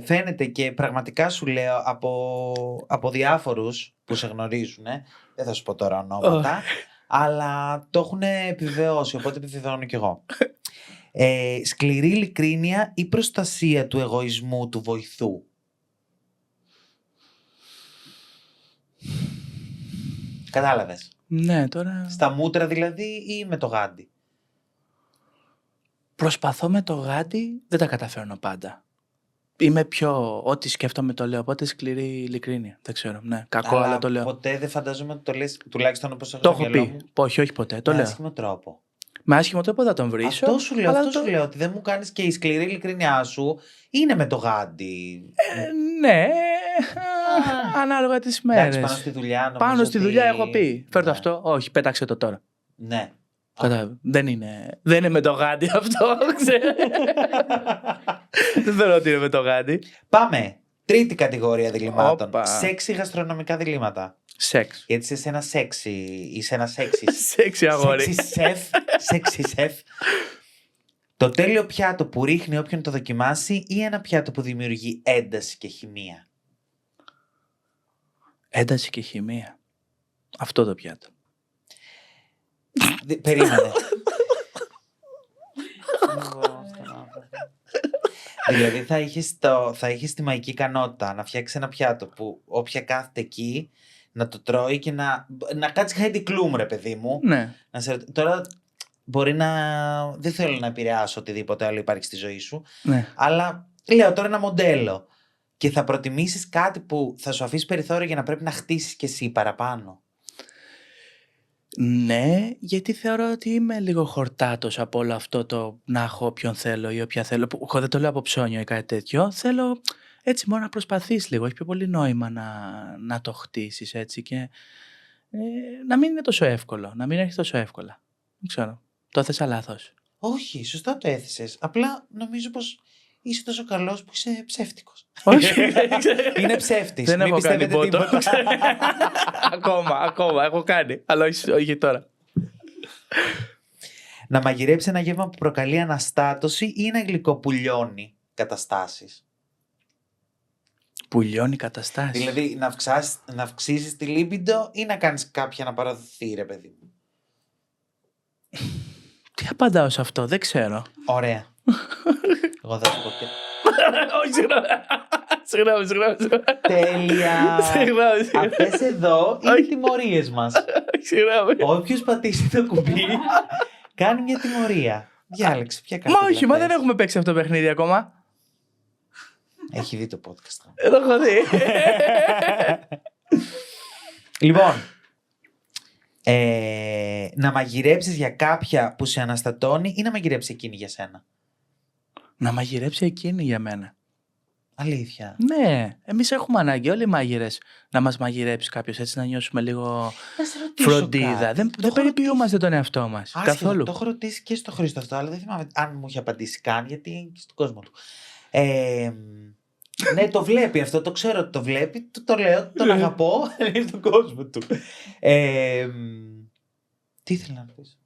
Φαίνεται και πραγματικά σου λέω από διάφορους που σε γνωρίζουν, δεν θα σου πω τώρα ονόματα, αλλά το έχουν επιβεβαιώσει, οπότε επιβεβαιώνω κι εγώ. Σκληρή ειλικρίνεια ή προστασία του εγωισμού του βοηθού? Κατάλαβες? Ναι, τώρα... Στα μούτρα δηλαδή ή με το γάντι? Προσπαθώ με το γάντι, δεν τα καταφέρνω πάντα. Είμαι πιο... Ό,τι σκέφτομαι το λέω, οπότε σκληρή ειλικρίνεια. Δεν ξέρω, ναι. Κακό, αλλά το λέω. Ποτέ δεν φαντάζομαι ότι το λες, τουλάχιστον όπως έχω το έχω πει. Όχι ποτέ, το λέω. Με άσχημο τρόπο. Με άσχημο τρόπο θα τον βρίσω. Αυτό σου λέω, ότι δεν μου κάνεις και η σκληρή ειλικρίνειά σου είναι με το γάντι. Ναι, ανάλογα τις μέρες. Πάνω στη δουλειά Πάνω στη δουλειά έχω πει. Φέρω αυτό, όχι, πέταξε το τώρα. Ναι. Δεν είναι με το γάντι αυτό, δεν θεωρώ ότι είναι με το γάντι. Πάμε. Τρίτη κατηγορία διλημάτων. Σεξι γαστρονομικά διλήμματα. Σεξ. Γιατί είσαι ένα σεξι. Είσαι ένα σεξι. Σεξι αγόρι. Σεξι σεφ. Το τέλειο πιάτο που ρίχνει όποιον το δοκιμάσει ή ένα πιάτο που δημιουργεί ένταση και χημεία? Ένταση και χημεία. Αυτό το πιάτο. Περίμενε. Δηλαδή θα είχες τη μαγική ικανότητα να φτιάξεις ένα πιάτο που όποια κάθεται εκεί να το τρώει και να κάτσει Heidi Klum, ρε παιδί μου. Ναι. Τώρα μπορεί να... Δεν θέλω να επηρεάσω οτιδήποτε άλλο υπάρχει στη ζωή σου. Ναι. Αλλά λέω τώρα ένα μοντέλο. Και θα προτιμήσεις κάτι που θα σου αφήσει περιθώριο για να πρέπει να χτίσεις κι εσύ παραπάνω. Ναι, γιατί θεωρώ ότι είμαι λίγο χορτάτος από όλο αυτό το να έχω όποιον θέλω ή όποια θέλω. Δεν το λέω από ψώνιο ή κάτι τέτοιο. Θέλω έτσι μόνο να προσπαθείς λίγο. Έχει πιο πολύ νόημα να το χτίσεις έτσι και να μην είναι τόσο εύκολο. Να μην έρχεται τόσο εύκολα. Δεν ξέρω. Το έθεσα λάθος. Όχι, σωστά το έθεσες. Απλά νομίζω πως είσαι τόσο καλός που είσαι ψεύτικος. Όχι. Είναι ψεύτης. Δεν έχω κάνει τίποτα. Ακόμα. Έχω κάνει. Αλλά όχι τώρα. Να μαγειρέψει ένα γεύμα που προκαλεί αναστάτωση ή ένα γλυκό που λιώνει καταστάσεις? Που λιώνει καταστάσεις. Δηλαδή να αυξήσεις τη λίμπιντο ή να κάνεις κάποια να παραδοθεί, ρε παιδί μου? Τι απαντάω σε αυτό, δεν ξέρω. Ωραία. Εγώ θα σου πω και... Όχι, συγγνώμη. Τέλεια. Αυτές εδώ είναι οι τιμωρίες μας. Όποιος πατήσει το κουμπί κάνει μια τιμωρία. Διάλεξε ποια κάνει. Μα όχι, μα δεν έχουμε παίξει αυτό το παιχνίδι ακόμα. Έχει δει το podcast. Το έχω δει. Λοιπόν, να μαγειρέψεις για κάποια που σε αναστατώνει ή να μαγειρέψει εκείνη για σένα? Να μαγειρέψει εκείνη για μένα. Αλήθεια? Ναι, εμείς έχουμε ανάγκη όλοι οι μάγειρες να μας μαγειρέψει κάποιος έτσι να νιώσουμε λίγο φροντίδα. Δεν περιποιούμαστε τον εαυτό μας. Καθόλου. Το έχω ρωτήσει και στο Χρήστο αυτό, αλλά δεν θυμάμαι αν μου είχε απαντήσει καν, γιατί είναι και στον κόσμο του. Ναι, το βλέπει αυτό, το ξέρω ότι το βλέπει, το λέω, τον αγαπώ, είναι στον κόσμο του. Τι ήθελα να πεις?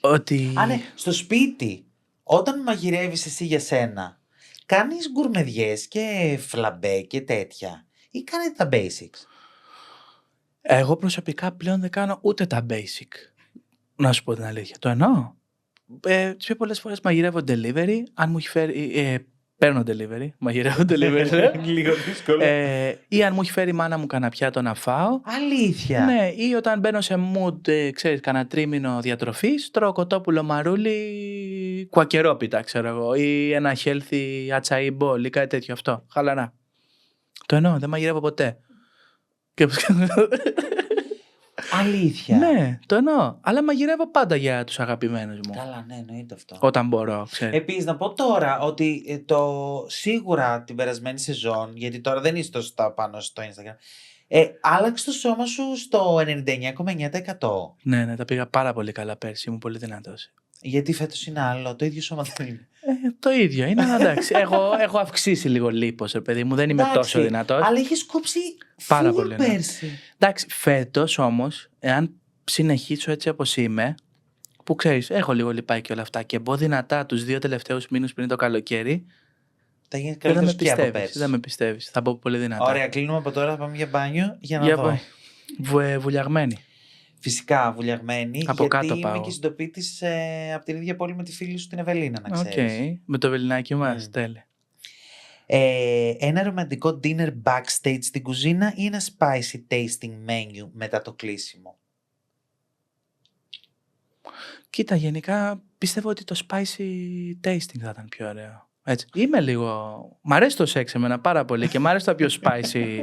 Ότι... Ναι, στο σπίτι, όταν μαγειρεύεις εσύ για σένα, κάνεις γκουρμεδιές και φλαμπέ και τέτοια ή κάνετε τα basics? Εγώ προσωπικά πλέον δεν κάνω ούτε τα basic. Να σου πω την αλήθεια. Το εννοώ. Πιο πολλές φορές μαγειρεύω delivery, αν μου έχει φέρει... Παίρνω delivery, μαγειρεύω delivery. Λίγο δύσκολο. Ή αν μου έχει φέρει η μάνα μου κανένα πιάτο να φάω. Αλήθεια? Ναι, ή όταν μπαίνω σε mood, ξέρεις, κανένα τρίμηνο διατροφής, τρώω κοτόπουλο μαρούλι, κουακερόπιτα, ξέρω εγώ, ή ένα healthy ατσαΐ μπολ ή κάτι τέτοιο αυτό. Χαλαρά. Το εννοώ, δεν μαγειρεύω ποτέ. Αλήθεια? Ναι, το εννοώ. Αλλά μαγειρεύω πάντα για τους αγαπημένους μου. Καλά, ναι, εννοείται αυτό. Όταν μπορώ, ξέρεις. Επίσης, να πω τώρα ότι σίγουρα την περασμένη σεζόν, γιατί τώρα δεν είσαι τόσο πάνω στο Instagram, άλλαξε το σώμα σου στο 99,9%. Ναι, τα πήγα πάρα πολύ καλά πέρσι, ήμουν πολύ δυνατός. Γιατί φέτος είναι άλλο, το ίδιο σώμα δεν είναι. Το ίδιο είναι, εντάξει. Έχω αυξήσει λίγο λίπος, παιδί μου, δεν είμαι τόσο δυνατός. Αλλά έχεις κόψει πάρα πολύ πέρσι. Εντάξει, φέτος όμως, εάν συνεχίσω έτσι όπως είμαι, που ξέρεις, έχω λίγο λιπάκι και όλα αυτά και μπω δυνατά τους 2 τελευταίους μήνους πριν το καλοκαίρι, Θα γίνει καλύτερος και από πέρσι. Δεν με πιστεύεις. Θα πω πολύ δυνατά. Ωραία, κλείνουμε από τώρα, θα πάμε για μπάνιο για να δω. Βουλιαγμένη. Φυσικά βουλιαγμένη, από γιατί κάτω είμαι πάω. και συντοπίτης από την ίδια πόλη με τη φίλη σου την Ευελίνα, να ξέρεις. Okay. Με το βελινάκι μας, τέλεια. Ένα ρομαντικό dinner backstage στην κουζίνα ή ένα spicy tasting menu μετά το κλείσιμο? Κοίτα, γενικά πιστεύω ότι το spicy tasting θα ήταν πιο ωραίο. Έτσι. Είμαι λίγο... Μ' αρέσει το σεξ εμένα πάρα πολύ και μ' αρέσει το πιο spicy.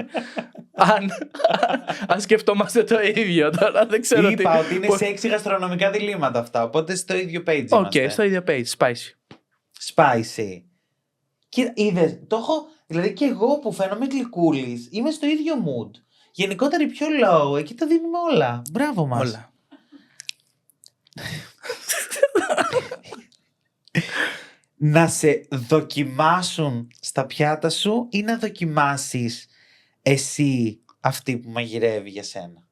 Αν σκεφτόμαστε το ίδιο τώρα, δεν ξέρω. Είπα ότι είναι σεξι γαστρονομικά διλήμματα αυτά, οπότε στο ίδιο page είμαστε. Στο ίδιο page, spicy. Spicy. Κοίτα, είδες, το έχω, δηλαδή και εγώ που φαίνομαι γλυκούλης, είμαι στο ίδιο mood. Γενικότερα η πιο low, εκεί τα δίνουμε όλα. Μπράβο μας. Όλα. Να σε δοκιμάσουν στα πιάτα σου ή να δοκιμάσεις εσύ αυτή που μαγειρεύει για σένα?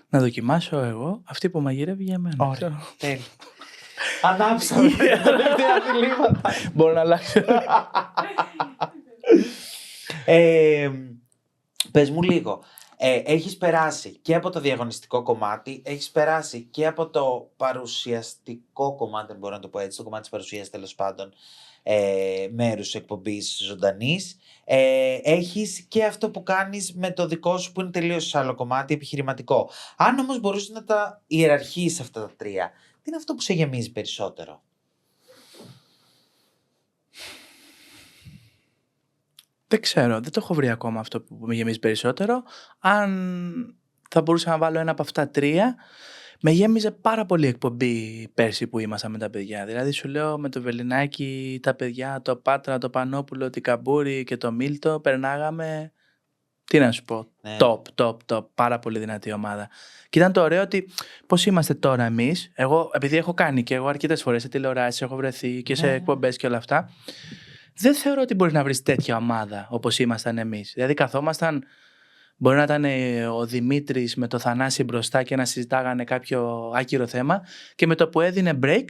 Να δοκιμάσω εγώ αυτή που μαγειρεύει για μένα. Ωραία, τέλεια. Ανάψαμε τα τελευταία διλήμματα. Μπορώ να αλλάξω. Πες μου λίγο. Έχεις περάσει και από το διαγωνιστικό κομμάτι, έχεις περάσει και από το παρουσιαστικό κομμάτι, δεν μπορώ να το πω έτσι, το κομμάτι της παρουσίας τέλος πάντων, μέρους εκπομπής ζωντανής. Έχεις και αυτό που κάνεις με το δικό σου που είναι τελείως άλλο κομμάτι, επιχειρηματικό. Αν όμως μπορούσες να τα ιεραρχείς αυτά τα τρία, τι είναι αυτό που σε γεμίζει περισσότερο? Δεν ξέρω, δεν το έχω βρει ακόμα αυτό που με γεμίζει περισσότερο. Αν θα μπορούσα να βάλω ένα από αυτά τρία, με γέμιζε πάρα πολύ η εκπομπή πέρσι που ήμασταν με τα παιδιά. Δηλαδή σου λέω με το Βελινάκι, τα παιδιά, το Πάτρα, το Πανόπουλο, την Καμπούρη και το Μίλτο, περνάγαμε, τι να σου πω, Ναι. top, πάρα πολύ δυνατή ομάδα. Και ήταν το ωραίο ότι πώς είμαστε τώρα εμείς, εγώ επειδή έχω κάνει και εγώ αρκετές φορές σε τηλεοράσεις, έχω βρεθεί και σε εκπομπές και όλα αυτά, δεν θεωρώ ότι μπορείς να βρεις τέτοια ομάδα όπως ήμασταν εμείς. Δηλαδή καθόμασταν, μπορεί να ήταν ο Δημήτρης με το Θανάση μπροστά και να συζητάγανε κάποιο άκυρο θέμα και με το που έδινε break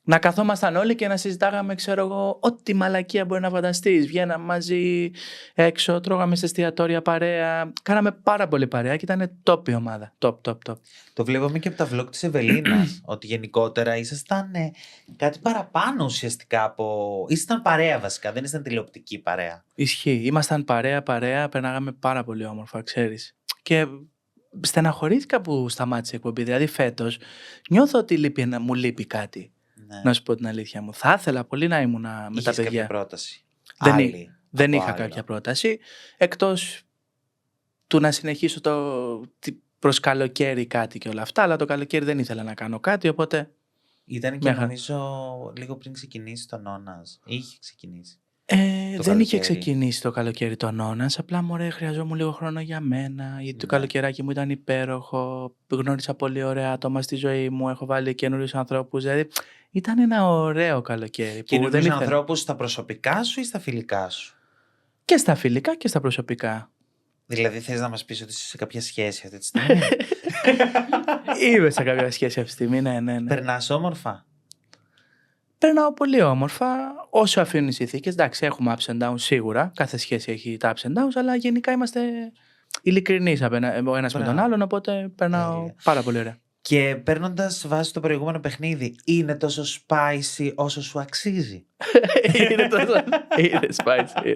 να καθόμασταν όλοι και να συζητάγαμε, ξέρω εγώ, ό,τι μαλακία μπορεί να φανταστείς. Βγαίναμε μαζί έξω, τρώγαμε σε εστιατόρια παρέα. Κάναμε πάρα πολύ παρέα και ήταν top η ομάδα. Top. Το βλέπαμε και από τα vlog της Ευελίνας, ότι γενικότερα ήσασταν κάτι παραπάνω ουσιαστικά από... Ήσασταν παρέα βασικά, δεν ήσταν τηλεοπτική παρέα. Ισχύει. Ήμασταν παρέα, περνάγαμε πάρα πολύ όμορφα, ξέρεις. Και στεναχωρήθηκα που σταμάτησε η εκπομπή. Δηλαδή φέτος νιώθω ότι μου λείπει κάτι. Ναι. Να σου πω την αλήθεια μου. Θα ήθελα πολύ να ήμουν με τα παιδιά. Κάποια πρόταση? Δεν είχα κάποια πρόταση. Εκτός του να συνεχίσω προς καλοκαίρι κάτι και όλα αυτά. Αλλά το καλοκαίρι δεν ήθελα να κάνω κάτι, οπότε... Ήταν και νομίζω λίγο πριν ξεκινήσει το Νόνας. Είχε ξεκινήσει. Δεν είχε ξεκινήσει το καλοκαίρι το Νόνας. Απλά μωρέ, χρειαζόμουν λίγο χρόνο για μένα. Γιατί το καλοκαιράκι μου ήταν υπέροχο. Γνώρισα πολύ ωραία άτομα στη ζωή μου. Έχω βάλει καινούριους ανθρώπους. Δηλαδή ήταν ένα ωραίο καλοκαίρι. Καινούριους ανθρώπους στα προσωπικά σου ή στα φιλικά σου? Και στα φιλικά και στα προσωπικά. Δηλαδή θες να μας πεις ότι είσαι σε κάποια σχέση αυτή τη στιγμή? Είμαι σε κάποια σχέση αυτή τη στιγμή, ναι. Περνάς όμορφα? Περνάω πολύ όμορφα, όσο αφήνουν οι συνθήκες. Εντάξει, έχουμε ups and downs σίγουρα. Κάθε σχέση έχει τα ups and downs, αλλά γενικά είμαστε ειλικρινείς ο ένας με τον άλλον, οπότε περνάω πάρα πολύ ωραία. Και παίρνοντας βάση το προηγούμενο παιχνίδι, είναι τόσο spicy όσο σου αξίζει? Είναι spicy.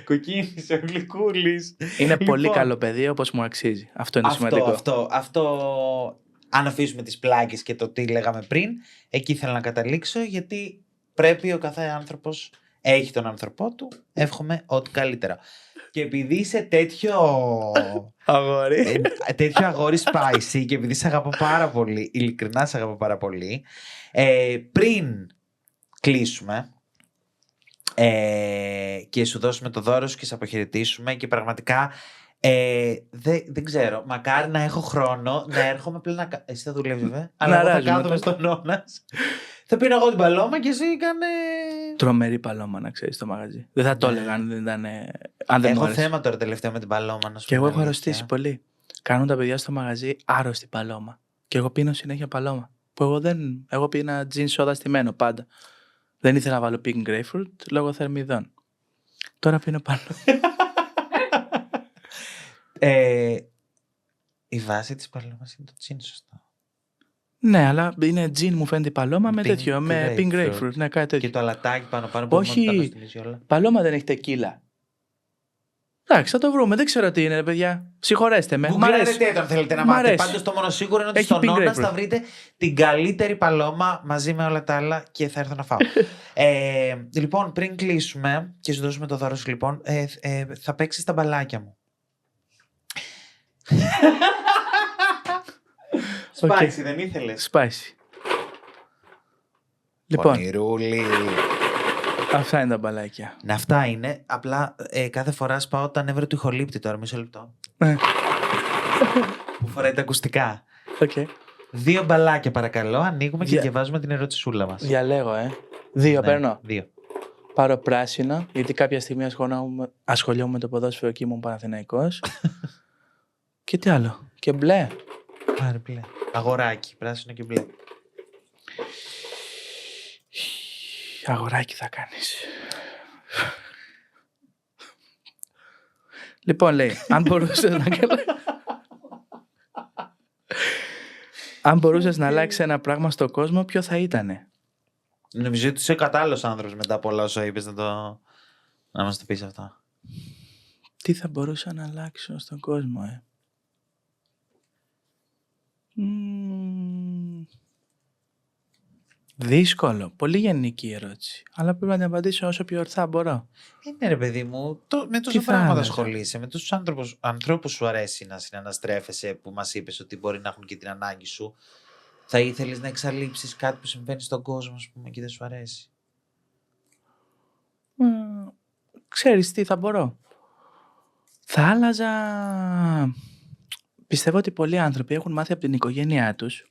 Κοκκίνησε ο γλυκούλης. Είναι πολύ καλό παιδί, όπως μου αξίζει. Αυτό είναι σημαντικό. Αυτό, αν αφήσουμε τις πλάκες και το τι λέγαμε πριν, εκεί ήθελα να καταλήξω, γιατί πρέπει ο κάθε άνθρωπος έχει τον άνθρωπό του. Εύχομαι ό,τι καλύτερα. Και επειδή είσαι τέτοιο αγόρι spicy και επειδή σε αγαπώ πάρα πολύ, ειλικρινά σε αγαπώ πάρα πολύ, πριν κλείσουμε και σου δώσουμε το δώρο σου και σε αποχαιρετήσουμε και πραγματικά δεν ξέρω, μακάρι να έχω χρόνο να έρχομαι πλέον να... Εσύ θα δουλεύεις βέβαια, αλλά εγώ θα κάθομαι στον Νόνας. Θα πίνω εγώ την παλώμα και εσύ κάνε... Τρομερή παλώμα, να ξέρεις, το μαγαζί. Δεν θα το έλεγα αν δεν ήταν... Έχω θέμα τώρα τελευταία με την παλώμα. Και εγώ έχω αρρωστήσει πολύ. Κάνουν τα παιδιά στο μαγαζί άρρωστη παλώμα. Και εγώ πίνω συνέχεια παλώμα. Που εγώ πίνα τζιν σόδα στημένο πάντα. Δεν ήθελα να βάλω pink grapefruit λόγω θερμιδών. Τώρα πίνω πάνω. Η βάση της παλόμας είναι το τζιν, σωστά. Ναι, αλλά είναι τζιν μου φαίνεται η παλώμα με τέτοιο, με pink grapefruit. Ναι, κάτι τέτοιο. Και το αλατάκι πάνω που όχι, παλώμα δεν έχει τεκίλα. Εντάξει, θα το βρούμε. Δεν ξέρω τι είναι, παιδιά. Συγχωρέστε με. Μ' αρέσει. Τι αν θέλετε να μάθετε. Πάντως το μόνο σίγουρο είναι ότι στον Όνας θα βρείτε την καλύτερη παλώμα μαζί με όλα τα άλλα και θα έρθω να φάω. Λοιπόν, πριν κλείσουμε και σου δώσουμε το δώρο σου, λοιπόν, θα παίξεις τα μπαλάκια μου. Spicy, δεν ήθελες? Spicy. Λοιπόν. Πονηρούλη. Αυτά είναι τα μπαλάκια. Ναι, αυτά είναι. Απλά κάθε φορά σπάω τα νεύρα του ηχολήπτη τώρα. Μισό λεπτό. Που φοράει τα ακουστικά. Okay. 2 μπαλάκια παρακαλώ. Ανοίγουμε και διαβάζουμε την ερωτησούλα μας. Διαλέγω, 2 παίρνω. 2. Πάρω πράσινο, γιατί κάποια στιγμή ασχολιόμαι με το ποδόσφαιρο και ήμουν Παναθηναϊκός. Και τι άλλο? Και μπλε. Πάρε μπλε. Αγοράκι, πράσινο και μπλε. Αγοράκι θα κάνεις. Λοιπόν, λέει, αν μπορούσες να αλλάξεις ένα πράγμα στον κόσμο, ποιο θα ήτανε? Νομίζω ότι είσαι κατάλληλος άνθρωπος μετά από όλα όσα είπες να μας το πεις αυτά. Τι θα μπορούσα να αλλάξω στον κόσμο, Δύσκολο. Πολύ γενική ερώτηση. Αλλά πρέπει να την απαντήσω όσο πιο ορθά μπορώ. Είναι ρε παιδί μου, με τόσα πράγματα ασχολείσαι, με τόσους ανθρώπους σου αρέσει να συναναστρέφεσαι, που μας είπες ότι μπορεί να έχουν και την ανάγκη σου. Θα ήθελες να εξαλείψεις κάτι που συμβαίνει στον κόσμο, ας πούμε, και δεν σου αρέσει? Ξέρεις τι θα μπορώ? Θα άλλαζα... Πιστεύω ότι πολλοί άνθρωποι έχουν μάθει από την οικογένειά τους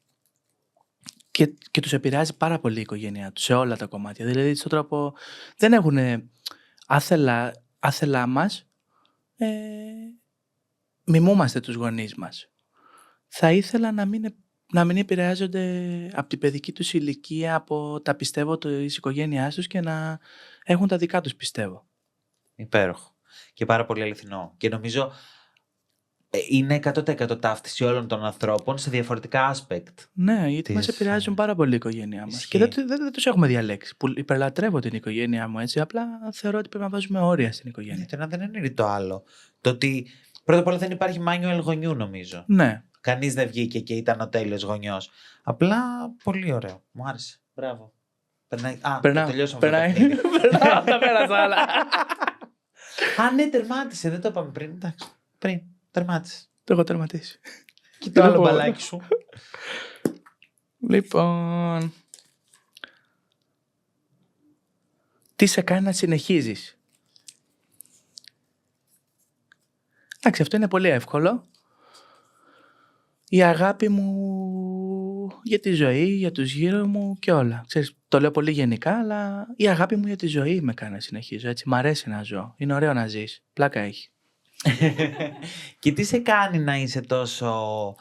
και τους επηρεάζει πάρα πολύ η οικογένειά τους σε όλα τα κομμάτια. Δηλαδή, στον τρόπο δεν έχουν άθελά μας, μιμούμαστε τους γονείς μας. Θα ήθελα να μην επηρεάζονται από την παιδική τους ηλικία, από τα πιστεύω της οικογένειάς τους και να έχουν τα δικά τους πιστεύω. Υπέροχο. Και πάρα πολύ αληθινό. Και νομίζω είναι 100% ταύτιση όλων των ανθρώπων σε διαφορετικά aspect. Ναι, γιατί μας επηρεάζουν πάρα πολύ η οικογένειά μας. Και δεν τους έχουμε διαλέξει. Που υπερλατρεύω την οικογένειά μου, έτσι. Απλά θεωρώ ότι πρέπει να βάζουμε όρια στην οικογένεια. Ναι, δεν είναι το άλλο. Το ότι πρώτα απ' όλα δεν υπάρχει manual γονιού, νομίζω. Ναι. Κανείς δεν βγήκε και ήταν ο τέλειος γονιός. Απλά πολύ ωραίο. Μου άρεσε. Μπράβο. Τελειώσαμε. Περνάω, τα πέρασα άλλα. Ναι, τερμάτισε. Δεν το είπαμε πριν. Εντάξει. Πριν. Τερμάτισε. Το έχω τερματίσει. Και το άλλο μπαλάκι σου. Λοιπόν. Τι σε κάνει να συνεχίζεις? Εντάξει, αυτό είναι πολύ εύκολο. Η αγάπη μου για τη ζωή, για τους γύρω μου και όλα. Ξέρεις, το λέω πολύ γενικά, αλλά η αγάπη μου για τη ζωή με κάνει να συνεχίζω. Έτσι, μ' αρέσει να ζω. Είναι ωραίο να ζεις. Πλάκα έχει. Και τι σε κάνει να είσαι τόσο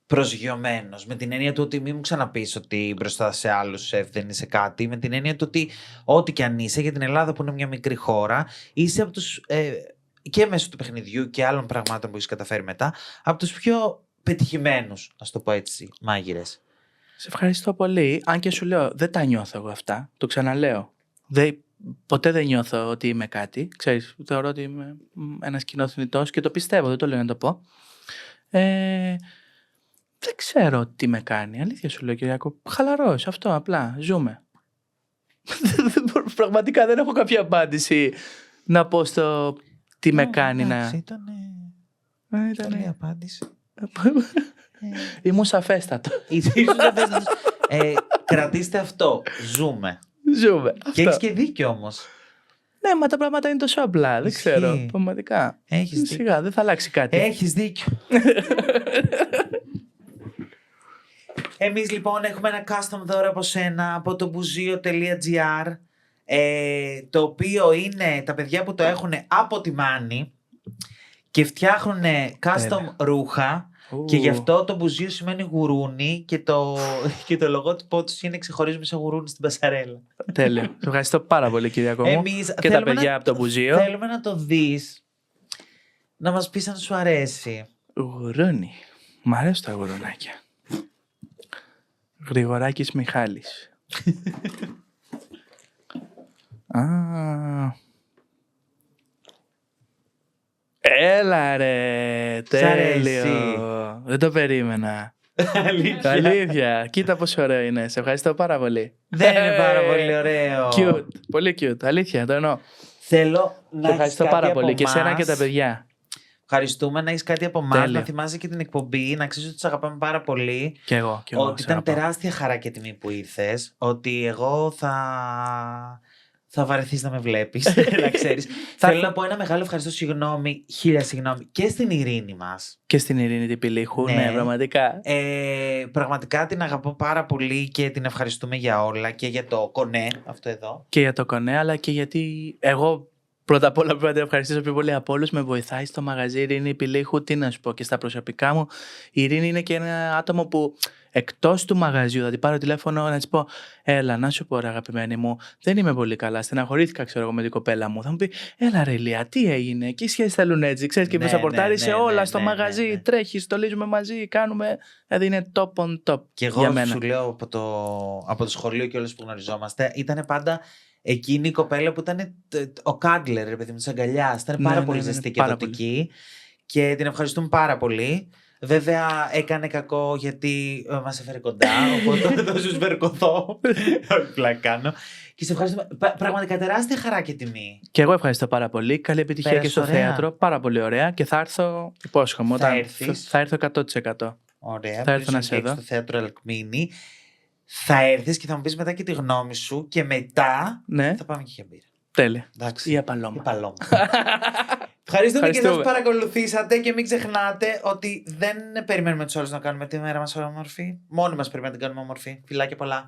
προσγειωμένος? Με την έννοια του ότι μην μου ξαναπείς ότι μπροστά σε άλλους δεν είσαι κάτι. Με την έννοια του ότι ό,τι και αν είσαι για την Ελλάδα, που είναι μια μικρή χώρα, είσαι από τους... και μέσω του παιχνιδιού και άλλων πραγμάτων που έχεις καταφέρει μετά, από τους πιο πετυχημένους, ας το πω έτσι, μάγειρες. Σε ευχαριστώ πολύ. Αν και σου λέω, δεν τα νιώθω εγώ αυτά. Το ξαναλέω. Ποτέ δεν νιώθω ότι είμαι κάτι. Ξέρεις, θεωρώ ότι είμαι ένας κοινοθυμητός και το πιστεύω, δεν το λέω να το πω. Δεν ξέρω τι με κάνει. Αλήθεια σου λέω, Κυριάκο. Χαλαρός, αυτό απλά. Ζούμε. Πραγματικά δεν έχω κάποια απάντηση να πω στο τι με κάνει να... Ήτανε καλή απάντηση. Ήμουν σαφέστατο. Κρατήστε αυτό. Ζούμε. Ζούμε. Και έχεις και δίκιο όμως. Ναι, μα τα πράγματα είναι τόσο απλά. Δεν ξέρω. Πραγματικά. Σιγά, δεν θα αλλάξει κάτι. Έχεις δίκιο. Εμείς λοιπόν έχουμε ένα custom δώρο από σένα, από το bouzio.gr, το οποίο είναι τα παιδιά που το έχουν από τη Μάνη και φτιάχνουν custom ρούχα Και γι' αυτό το μπουζίο σημαίνει γουρούνι και το λογότυπό του είναι ξεχωρίζουμε σε γουρούνι στην πασαρέλα. Τέλειο. Σε ευχαριστώ πάρα πολύ, Κυριακό μου. Και τα παιδιά από το μπουζίο. Θέλουμε να το δεις, να μας πεις αν σου αρέσει. Γουρούνι. Μ' αρέσει τα γουρουνάκια. Γρηγοράκης Μιχάλης. Έλα ρε, τέλειο. Δεν το περίμενα. Αλήθεια. Κοίτα πόσο ωραίο είναι. Σε ευχαριστώ πάρα πολύ. Δεν είναι πάρα πολύ ωραίο? Cute. Πολύ cute. Αλήθεια, το εννοώ. Θέλω να ευχαριστώ πάρα πολύ και εσένα και τα παιδιά. Ευχαριστούμε να έχεις κάτι από εμάς, να θυμάσαι και την εκπομπή, να ξέρεις ότι τους αγαπάμε πάρα πολύ. Κι εγώ. Ότι ήταν τεράστια χαρά και τιμή που ήρθες. Ότι εγώ θα βαρεθείς να με βλέπεις, να ξέρεις. Θέλω να πω ένα μεγάλο ευχαριστώ, συγγνώμη, 1000 συγγνώμη, και στην Ειρήνη μας. Και στην Ειρήνη την Πηλίχου, ναι, πραγματικά. Πραγματικά την αγαπώ πάρα πολύ και την ευχαριστούμε για όλα και για το κονέ, αυτό εδώ. Και για το κονέ, αλλά και γιατί εγώ πρώτα απ' όλα πρέπει να την ευχαριστήσω πιο πολύ από όλους. Με βοηθάει στο μαγαζί Ειρήνη Πηλίχου, τι να σου πω, και στα προσωπικά μου. Η Ειρήνη είναι και ένα άτομο που εκτός του μαγαζιού θα την πάρω τηλέφωνο να της πω: έλα, να σου πω, ρε αγαπημένη μου, δεν είμαι πολύ καλά. Στεναχωρήθηκα, ξέρω εγώ, με την κοπέλα μου. Θα μου πει: έλα, ρε Ηλία, τι έγινε? Και οι σχέσεις θέλουν έτσι. Ξέρεις, και μέσα πορτάρει σε όλα στο μαγαζί. Τρέχει, στολίζουμε μαζί, κάνουμε. Δηλαδή είναι top on top. Και εγώ σου λέω από το σχολείο και όλες που γνωριζόμαστε, ήταν πάντα εκείνη η κοπέλα που ήταν ο Κάντλερ, ρε παιδί μου, της αγκαλιάς. Ήταν πάρα πολύ ζεστή και δοτική. Και την ευχαριστούμε πάρα πολύ. Βέβαια έκανε κακό γιατί μας έφερε κοντά, οπότε θα σου σβερκωθώ. Όχι, πλακάνω. Και σε ευχαριστούμε. Πραγματικά τεράστια χαρά και τιμή. Και εγώ ευχαριστώ πάρα πολύ. Καλή επιτυχία και στο θέατρο. Πάρα πολύ ωραία. Και θα έρθω, υπόσχομαι, θα έρθω 100%. Ωραία. Θα έρθω να σε δω. Στο θέατρο Αλκμίνη. Θα έρθεις και θα μου πεις μετά και τη γνώμη σου και μετά θα πάμε και για μπύρα. Τέλεια. Εντάξει. Η απαλώμα. Ευχαριστούμε και σας παρακολουθήσατε και μην ξεχνάτε ότι δεν περιμένουμε τους άλλους να κάνουμε τη μέρα μας όμορφη. Μόνοι μας πρέπει να την κάνουμε όμορφη. Φιλάκια πολλά.